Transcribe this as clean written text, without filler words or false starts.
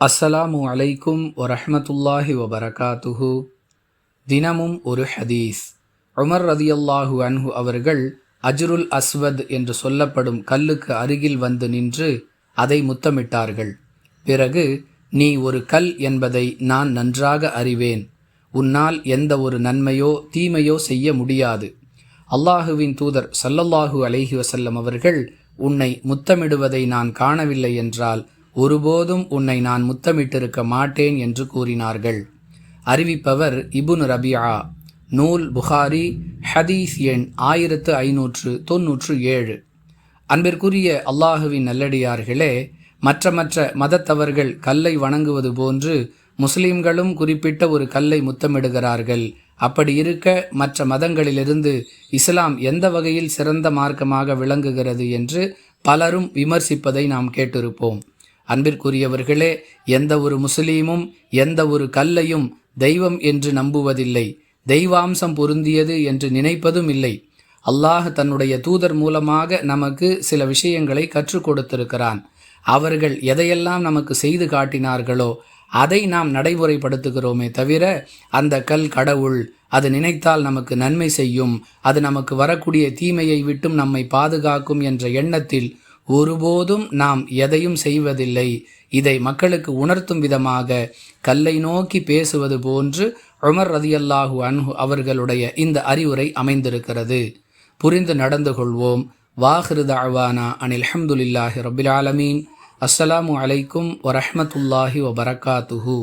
அஸ்ஸலாமு அலைக்கும் வரஹ்மத்துல்லாஹி வபரகாத்துஹு. தினமும் ஒரு ஹதீஸ். உமர் ரதியல்லாஹு அன்ஹு அவர்கள் அஜ்ருல் அஸ்வத் என்று சொல்லப்படும் கல்லுக்கு அருகில் வந்து நின்று அதை முத்தமிட்டார்கள். பிறகு, நீ ஒரு கல் என்பதை நான் நன்றாக அறிவேன். உன்னால் எந்த ஒரு நன்மையோ தீமையோ செய்ய முடியாது. அல்லாஹுவின் தூதர் ஸல்லல்லாஹு அலைஹி வஸல்லம் அவர்கள், உன்னை முத்தமிடுவதை நான் காணவில்லை என்றால் ஒருபோதும் உன்னை நான் முத்தமிட்டிருக்க மாட்டேன் என்று கூறினார்கள். அறிவிப்பவர் இப்னு ரபிஆ. நூல் புகாரி, ஹதீஸ் எண் 1597. அன்பிற்குரிய அல்லாஹுவின் நல்லடியார்களே, மற்ற மதத்தவர்கள் கல்லை வணங்குவது போன்று முஸ்லிம்களும் குறிப்பிட்ட ஒரு கல்லை முத்தமிடுகிறார்கள். அப்படி இருக்க மற்ற மதங்களிலிருந்து இஸ்லாம் எந்த வகையில் சிறந்த மார்க்கமாக விளங்குகிறது என்று பலரும் விமர்சிப்பதை நாம் கேட்டிருப்போம். அன்பிற்குரியவர்களே, எந்த ஒரு முஸ்லீமும் எந்த ஒரு கல்லையும் தெய்வம் என்று நம்புவதில்லை, தெய்வாம்சம் பொருந்தியது என்று நினைப்பதும் இல்லை. அல்லாஹ் தன்னுடைய தூதர் மூலமாக நமக்கு சில விஷயங்களை கற்றுக் கொடுத்திருக்கிறான். அவர்கள் எதையெல்லாம் நமக்கு செய்து காட்டினார்களோ அதை நாம் நடைமுறைப்படுத்துகிறோமே தவிர, அந்த கல் கடவுள், அது நினைத்தால் நமக்கு நன்மை செய்யும், அது நமக்கு வரக்கூடிய தீமையை விட்டும் நம்மை பாதுகாக்கும் என்ற எண்ணத்தில் ஒருபோதும் நாம் எதையும் செய்வதில்லை. இதை மக்களுக்கு உணர்த்தும் விதமாக கல்லை நோக்கி பேசுவது போன்று உமர் ரதியல்லாஹு அன்ஹு அவர்களுடைய இந்த அறிவுரை அமைந்திருக்கிறது. புரிந்து நடந்து கொள்வோம். வாஹிரு தஅவானா அனில் ஹம்துலில்லாஹி ரப்பில் ஆலமீன். அஸ்ஸலாமு அலைக்கும் வரஹ்மத்துல்லாஹி வபரகாத்துஹு.